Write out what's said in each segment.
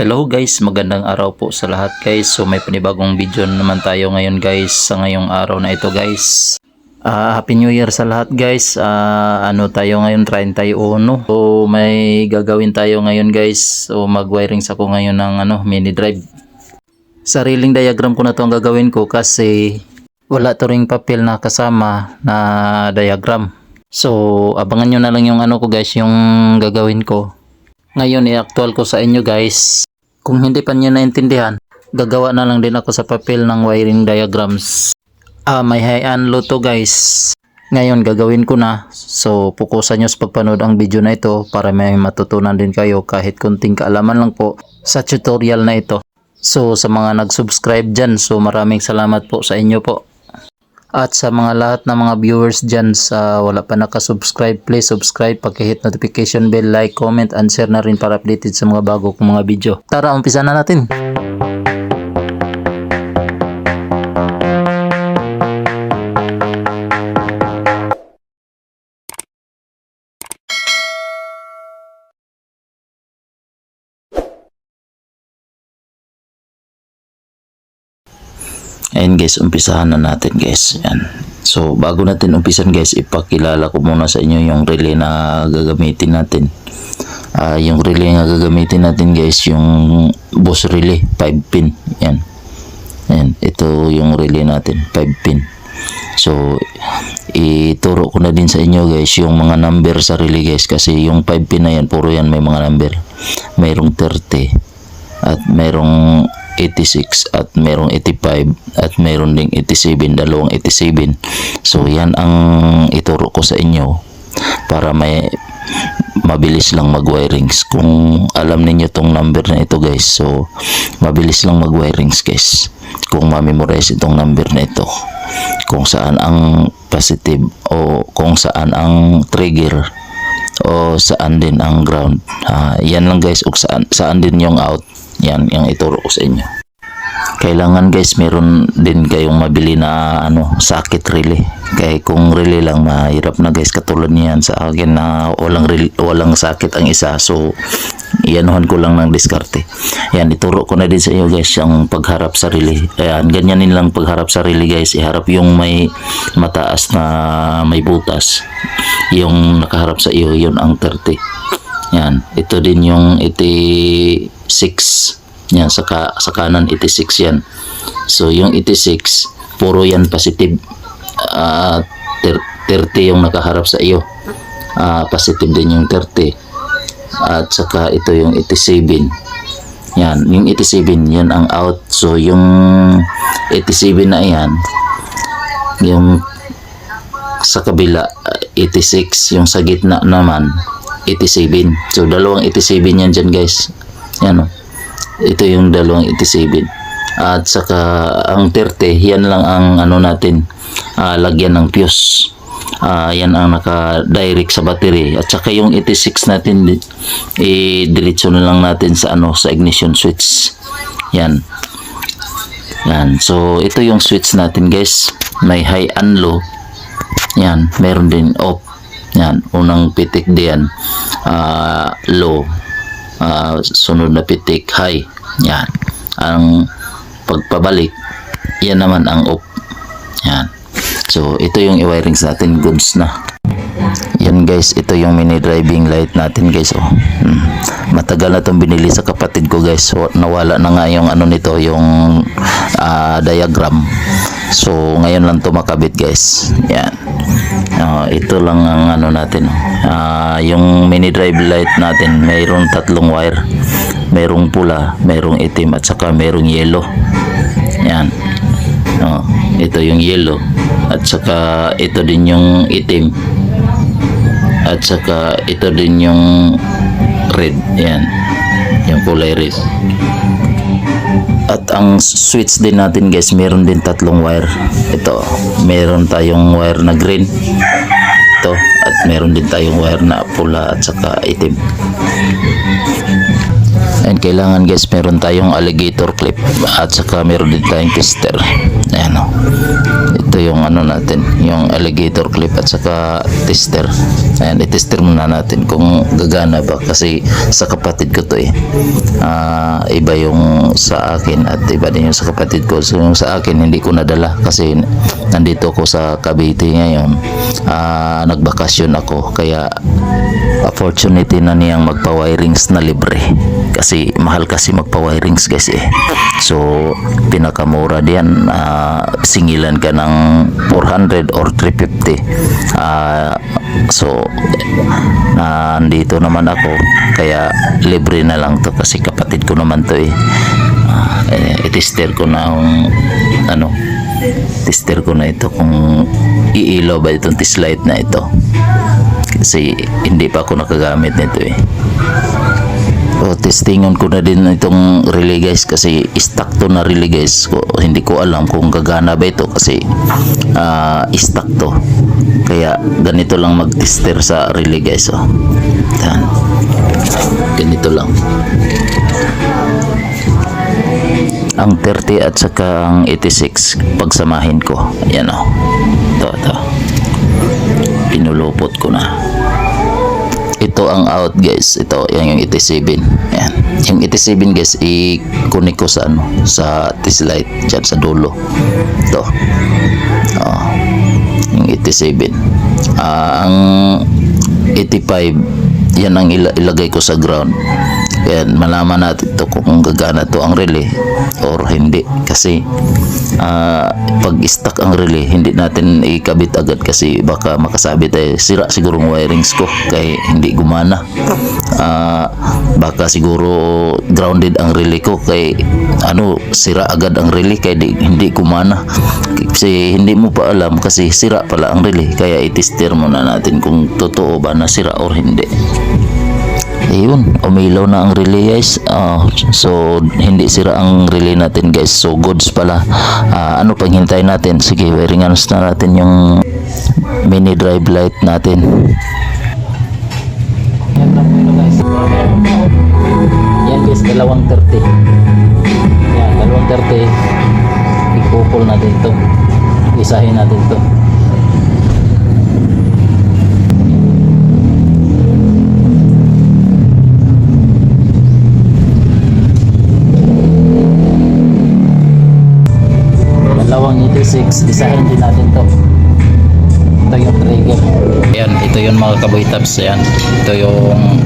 Hello guys, magandang araw po sa lahat guys. So may panibagong video naman tayo ngayon guys sa ngayong araw na ito guys. Happy New Year sa lahat guys. Ano tayo ngayon 31. So may gagawin tayo ngayon guys. So mag-wirings ako ngayon ng mini drive. Sariling diagram ko na to ang gagawin ko kasi wala to ring papel na kasama na diagram. So abangan nyo na lang yung ko guys, yung gagawin ko. Ngayon i-actual ko sa inyo guys. Kung hindi pa niyo naintindihan, gagawa na lang din ako sa papel ng wiring diagrams. May high and low to guys. Ngayon gagawin ko na. So pukusan nyo sa pagpanood ang video na ito para may matutunan din kayo kahit kunting kaalaman lang po sa tutorial na ito. So sa mga nag-subscribe dyan, so maraming salamat po sa inyo po. At sa mga lahat ng mga viewers dyan sa wala pa nakasubscribe, please subscribe, pakihit notification bell, like, comment, and share na rin para updated sa mga bago kong mga video. Tara, umpisa na natin! Ayan guys, umpisahan na natin guys. Ayan. So bago natin umpisan guys, ipakilala ko muna sa inyo yung relay na gagamitin natin. Yung relay na gagamitin natin guys, yung boss relay 5 pin. Ayan. Ayan, ito yung relay natin 5 pin. So ituro ko na din sa inyo guys yung mga number sa relay guys, kasi yung 5 pin na yan, puro yan may mga number. Mayroong 30 at mayroong 86 at merong 85 at meron ding 87, dalawang 87. So yan ang ituro ko sa inyo para may mabilis lang mag-wirings. Kung alam niyo tong number na ito guys, so mabilis lang mag-wirings guys kung ma-memorize itong number na ito, kung saan ang positive o kung saan ang trigger o saan din ang ground. Yan lang guys, o saan din yung out. Yan yung ituro ko sa inyo. Kailangan guys meron din kayong mabili na sakit relay. Kaya kung relay lang mahirap na guys, katulad niyan sa akin na walang sakit ang isa. So ianuhan ko lang ng diskarte. Yan, ituro ko na din sa inyo guys yung pagharap sa relay. Ayan, ganyanin lang pagharap sa relay guys. Iharap yung may mataas na may butas. Yung nakaharap sa iyo, yun ang 30. Yan, ito din yung 86. Yan, sa kanan 86 yan. So yung 86, puro yan positive. 30 yung nakaharap sa iyo. Positive din yung 30. At saka ito yung 87. Yan, yung 87 yan ang out. So yung 87 na yan, yung sa kabila 86, yung sa gitna naman 87. So dalawang 87 yan dyan guys. Yan ito yung dalawang 87. At saka ang 30, yan lang ang natin, lagyan ng fuse. Yan ang naka-direct sa battery. At saka yung 86 natin, diretso na lang natin sa sa ignition switch. Yan. Yan. So ito yung switch natin guys. May high and low. Yan, meron din off. Yan, unang pitik diyan, low. Sunod na pitik high. Yan, ang pagpabalik yan naman ang off. Yan, so ito yung i-wirings natin, goods na. Yan guys, ito yung mini driving light natin guys. Matagal na itong binili sa kapatid ko guys. So nawala na nga yung nito, yung diagram. So ngayon lang ito makabit guys. Yan. Ito lang ang natin. Yung mini drive light natin, mayroong 3 wire. Mayroong pula, mayroong itim, at saka mayroong yellow. Yan. Ito yung yellow. At saka ito din yung itim. At saka ito din yung red. Yan. Yung kulay red. At ang switch din natin guys, meron din 3 wire. Ito, meron tayong wire na green. Ito, at meron din tayong wire na pula at saka itim. And kailangan guys meron tayong alligator clip at saka meron din tayong tester. Ayan o. Ito yung ano natin, yung alligator clip at saka tester. Ayan, itester muna natin kung gagana ba kasi sa kapatid ko to eh. Iba yung sa akin at iba din yung sa kapatid ko. So yung sa akin hindi ko nadala kasi nandito ako sa Cavite ngayon. Nagbakasyon ako kaya opportunity na niyang magpa-wirings na libre kasi mahal kasi magpa-wirings guys eh. So pinakamura diyan, singilan ka ng 400 or 350. So nandito naman ako kaya libre na lang to kasi kapatid ko naman to eh. Itester ko na yung tester ko na ito kung iilaw ba itong test-light na ito kasi hindi pa ako nakagamit nito eh. So, testingan ko na din itong relay guys kasi stock to na relay guys. Hindi ko alam kung gagana ba ito kasi stock to. Kaya ganito lang mag-tester sa relay guys. Oh. Yan. Ganito lang. Ang 30 at saka ang 86 pagsamahin ko. Ayan o. Ito. Pinulupot ko na. Ito ang out guys. Ito, yan yung 87. Ayan. Yung 87 guys, i-connect ko sa sa test light dyan sa dulo. Ito. Yung 87. Ang 85, yan ang ilagay ko sa ground. Kaya malaman natin ito kung gagana to ang relay or hindi kasi pag stuck ang relay hindi natin ikabit agad kasi baka makasabit tayo, sira siguro ang wirings ko kaya hindi gumana. Baka siguro grounded ang relay ko kaya sira agad ang relay kaya hindi gumana kasi hindi mo pa alam kasi sira pala ang relay kaya itester muna natin kung totoo ba na sira or hindi. Ayun, umilaw na ang relay guys. So hindi sira ang relay natin guys. So goods pala. Ano pang hintayin natin? Sige, wiringan na natin yung mini drive light natin. Yan lang ito guys. Yan guys, 230. Yan, 230. Ikupol natin ito. Isahin natin ito. Isahin din natin to. Ito yung trigger. Ayan, ito yung mga kaboy tabs. Ayan, ito yung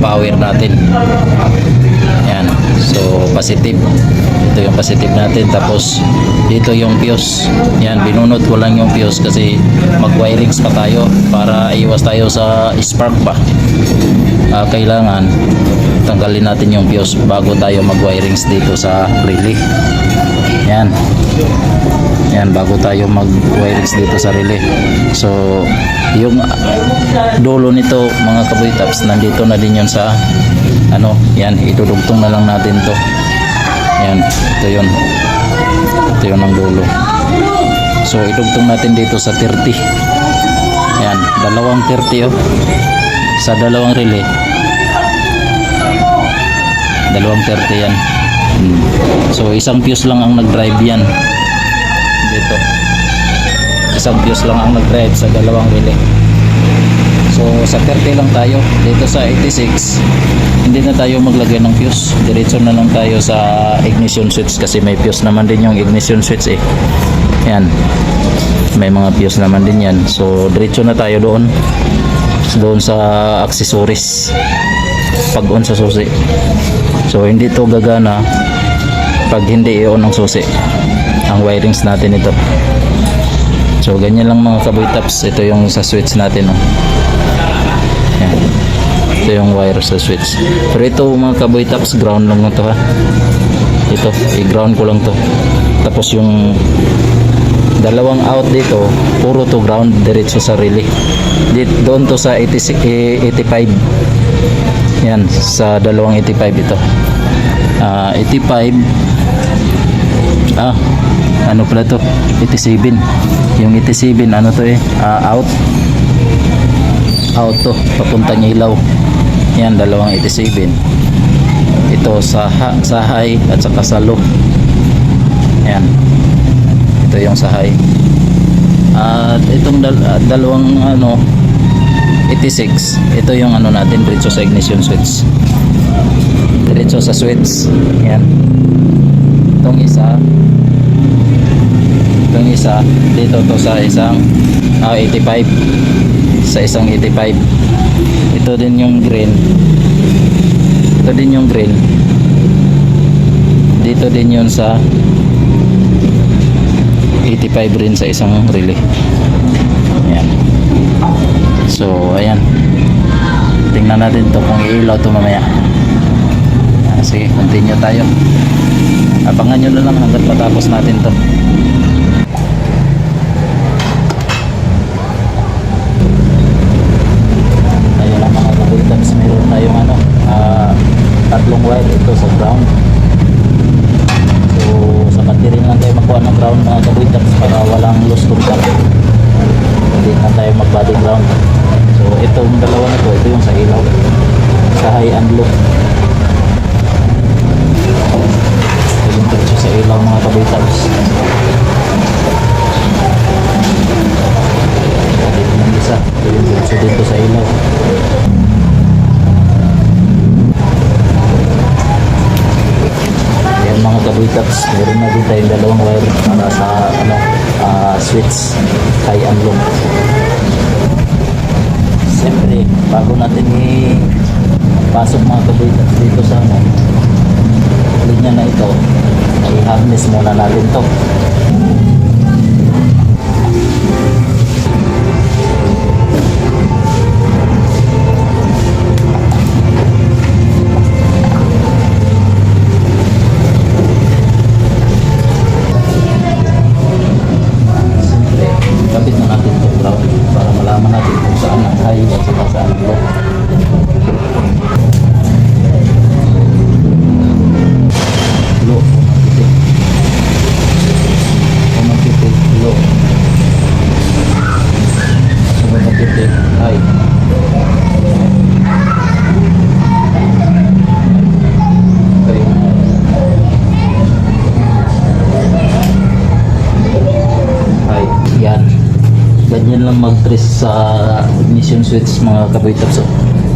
power natin. Ayan, so positive. Ito yung positive natin. Tapos dito yung fuse. Ayan, binunot ko lang yung fuse kasi mag-wirings pa tayo para iwas tayo sa spark pa. Kailangan tanggalin natin yung fuse bago tayo mag-wirings dito sa relay. Ayan. Yan, bago tayo mag-wirings dito sa relay. So, yung dulo nito mga kaboy taps, nandito na din yun sa yan, itudugtong na lang natin to. Yan, ito yun. Ito yun ang dulo. So, idugtong natin dito sa 30. Yan, dalawang 30 sa dalawang relay. Dalawang 30 yan. So, isang fuse lang ang nag-drive yan. Dito isang fuse lang ang nag-drive sa dalawang relay. So sa 30 lang tayo. Dito sa 86 hindi na tayo maglagay ng fuse, diretso na lang tayo sa ignition switch kasi may fuse naman din yung ignition switch eh. Yan, may mga fuse naman din yan. So diretso na tayo doon sa accessories pag on sa susi. So hindi to gagana pag hindi i-on ang susi ang wirings natin ito. So ganyan lang mga kaboy taps. Ito yung sa switch natin. Yan. Ito yung wire sa switch. Pero ito mga kaboy taps, ground lang na to ha. Ito, i-ground ko lang to. Tapos yung dalawang out dito, puro to ground diretso sa relay. Doon to sa 85. Yan, sa dalawang 85 ito. 85 ano pala to, 87. Yung 87 ano to out to, papuntang ilaw. Yan, dalawang 87. Ito sa high at saka sa low. Yan, Ito yung sa high. At itong dalawang 86, ito yung natin diretso sa ignition switch. Diretso sa switch. Yan. Itong isa dito to sa isang 85. Sa isang 85. Ito din yung green. Ito din yung green. Dito din yun sa 85 rin sa isang relay. Ayan. So ayan, tingnan natin to kung iilaw to mamaya. Sige, continue tayo. Abangan nyo na lang hanggang matapos natin to. Ayan ang mga kabultams. Meron tayong tatlong wire ito sa ground. So sa battery lang tayo magkuha ng ground mga kabultams para walang loose contact. Hindi na tayo mag-body ground. So itong dalawa na to, ito yung sa ilaw, sa high and low. Ito yung diretso sa ilaw mga kabultams. Dito ng isa, ito yung diretso dito sa ilaw. Ayan mga kabultams, meron na din tayong dalawang wire para sa switch high and low. Siyempre, bago natin pasok mga kabultams dito sa linya na ito, i-harness muna natin to. Kapit na natin ito ground para malaman natin kung saan ang high at saan ang low. Low, pumakitik, low. Pumakitik, high. Okay. High, yan. Ganyan lang mag-trace sa ignition switch mga kabultams. So,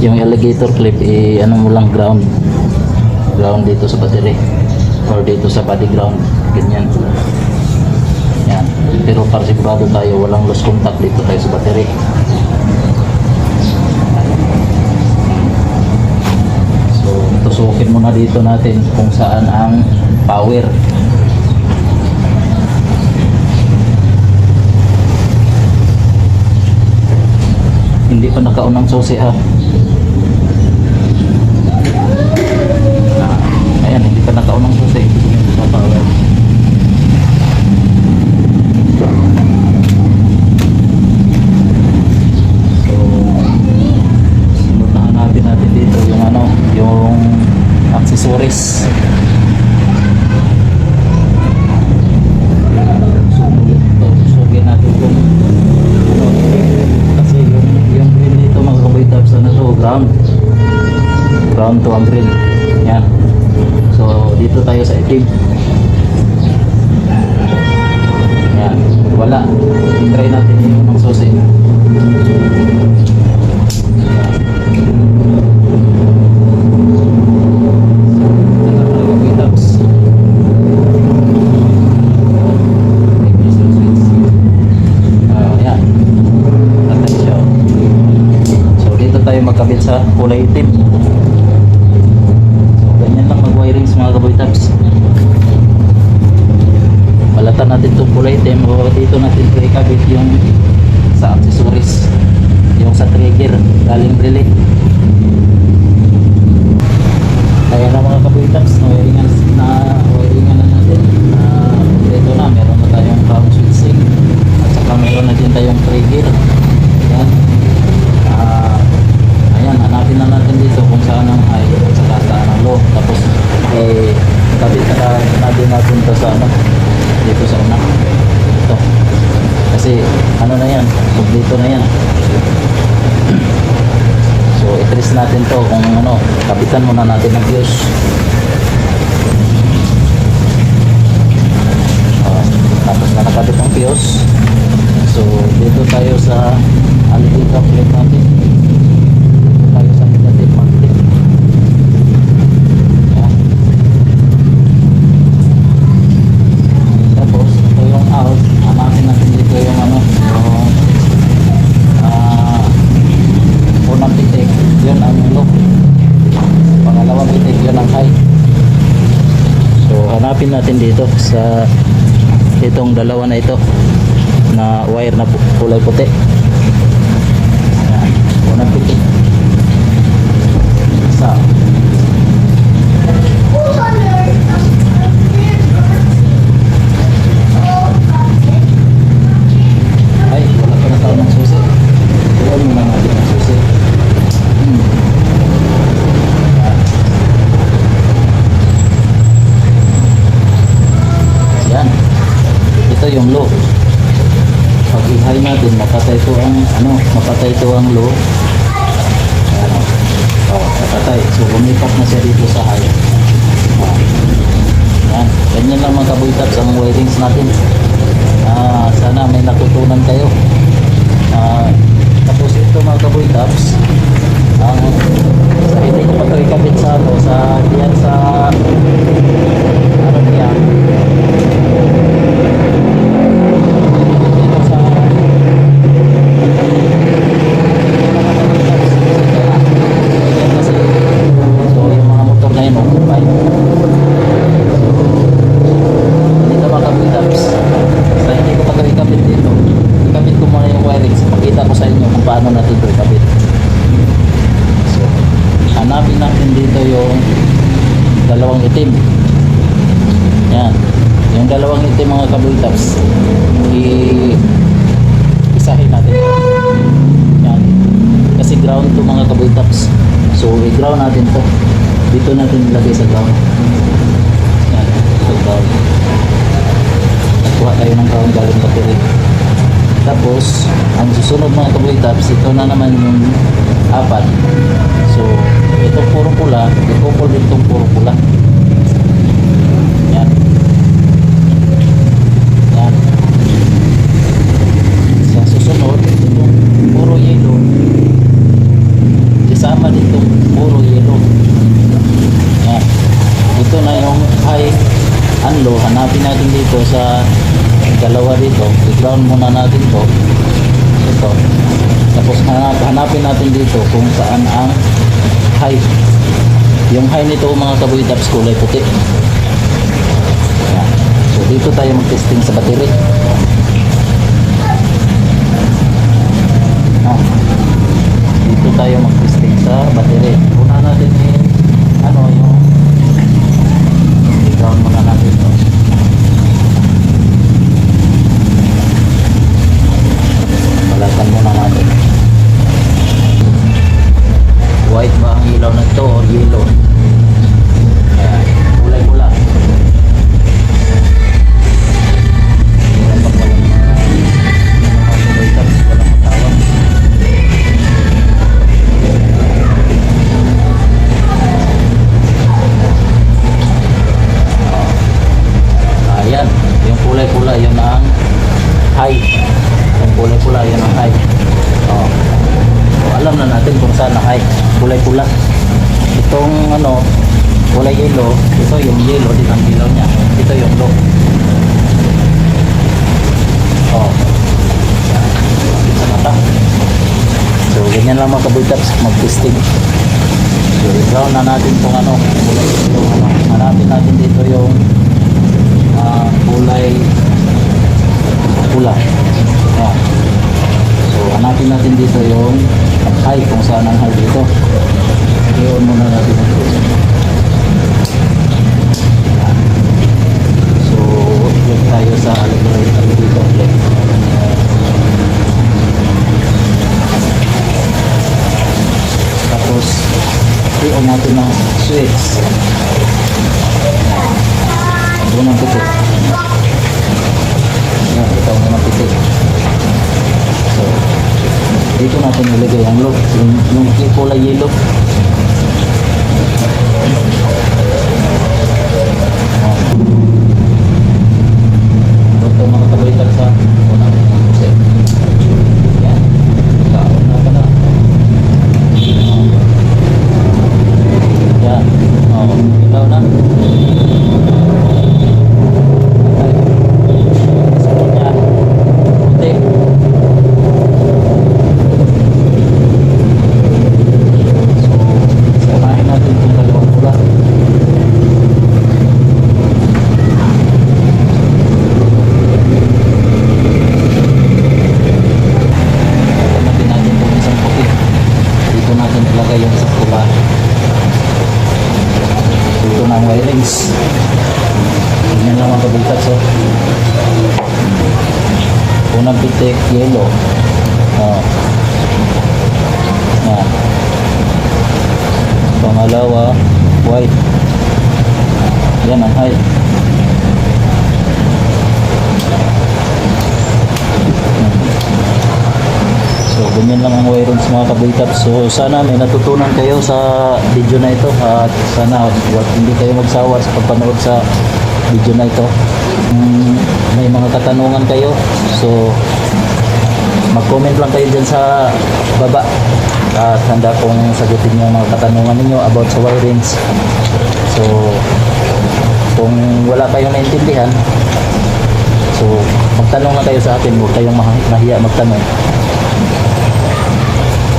yung alligator clip mo lang ground dito sa battery or dito sa body ground, ganyan. Yan. Pero para sigurado tayo walang loose contact dito tayo sa battery. So tusukin muna dito natin kung saan ang power. Hindi pa nakaunang susi ha. Ayan, hindi pa nakaunang susi sa power. So sunod na hanapin natin dito yung accessories. Sugin natin kung kasi yung grill dito mga kabultams ground to ang grill. Yan. So dito tayo sa itim. Yan. Wala. I-try natin yung unang susi. Tayo magkabit sa kulay itim. So ganyan lang mag-wirings mga kabultams. Balatan natin itong kulay itim o dito natin ikabit yung sa accessories, yung sa trigger galing relay. Kaya na mga kabultams, wiringan na natin. Dito na meron na tayong ground switching at saka meron na din tayong trigger. Yan. Ayan, hanapin na natin dito kung saan ang high at saan ang low. Tapos kabit na din natin ito sa dito sa una. Ito. Kasi na yan, dito na yan. So i-trace natin to kung kabitan muna natin ng fuse. Tapos na sa elevator plate natin. Dito tayo sa negative market. Yan. Tapos ito yung out. Hanapin natin dito yung ano, yung unang pitik, yun ang low. Pangalawang pitik, yun ang high. So hanapin natin dito sa itong dalawa na ito na wire na kulay puti. Ayan, unang pitik. Isa. Ay, wala pa na tayo ng susi. Tuloy mo na natin ng susi. Yan. Ito yung low. Pag i-high natin, mapatay ito ang mapatay ito ang low. Ayan. Mapatay. So lumipat na siya dito sa high. Yan. Ganyan lang mga kaboy taps ang wirings natin. Sana may natutunan kayo. Tapos ito mga kaboy taps, sa hindi nyo pa ito ikabit sa diyan sa niya dito sa diyan kasi. So yung mga motor na yun occupied. Dito mga kaboy taps, sa hindi ko pa ito ikabit dito, ikabit ko muna yung wirings. Pakita ko sa inyo kung paano natin ito ikabit. So hanapin natin dito yung dalawang itim. Yan. Yung dalawang itim mga kaboy taps, isahin natin. Yan. Kasi ground to mga kaboy taps. So i-ground natin to. Dito natin ilagay sa ground. Yan. So ground. Nagkuha tayo ng ground galing battery. Tapos ang susunod mga kaboy taps, ito na naman yung apat. So ito puro pula, i-couple din itong puro pula. Yan. Yan. Sa susunod, itong puro yellow, isama din itong puro yellow. Yan. Ito na yung high and low. Hanapin natin dito sa dalawa dito. I-ground muna natin to. Ito. Tapos hanapin natin dito kung saan ang high. Yung high nito mga kaboy taps kulay puti. Yan. So dito tayo mag-testing sa battery. Dito tayo mag-testing sa battery. Una natin yung i-ground muna natin ito. Balatan muna natin. White ba ang ilaw na ito or yellow? Ayan, kulay pula. Walang pagkalang mga taps, walang matawag. Ayan, yung kulay pula, yun ang high. Yung kulay pula, yun ang high. So, alam na natin kung saan na high. Kulay pula. Itong kulay yellow, ito yung yellow din ang ilaw niya. Ito yung low. Sa mata. So ganyan lang mga kaboy taps mag-testing. So i-ground na natin itong kulay yellow. Hanapin natin dito yung kulay pula. So hanapin natin dito yung high, kung saan ang high dito. I-on muna natin ang close. So click tayo sa algorithm dito. Tapos i-on natin ang switch. Unang pitik. Yan, ito ang unang pitik. So dito natin ilagay ang loop, yung kulay yellow. Ito mga kaboy taps, unang pitik. Yan. guys. Ganyan lang mga kabigkat. So, unang pitik, yellow. Yan. Pangalawa, white. Yan ang height. So, ganyan lang ang wirings mga kabigkat. So, sana may natutunan kayo sa video na ito at sana hindi kayo magsawa sa pagpanood sa video na ito. May mga katanungan kayo, so mag-comment lang kayo dyan sa baba at handa kong sagutin yung mga katanungan ninyo about sa wirings. So, kung wala kayong naintindihan, so magtanong na kayo sa akin, huwag kayong mahiya magtanong.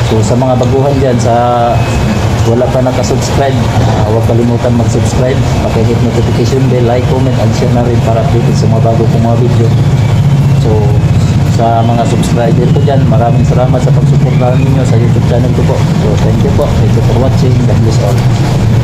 So sa mga baguhan dyan, sa wala pa nakasubscribe, huwag kalimutan mag-subscribe, paki-hit notification bell, like, comment, and share na rin para updated sa mga bago kong mga video. So sa mga subscriber ko dyan, maraming salamat sa pagsuportahan ninyo sa YouTube channel ko po. So thank you po for watching. God bless all.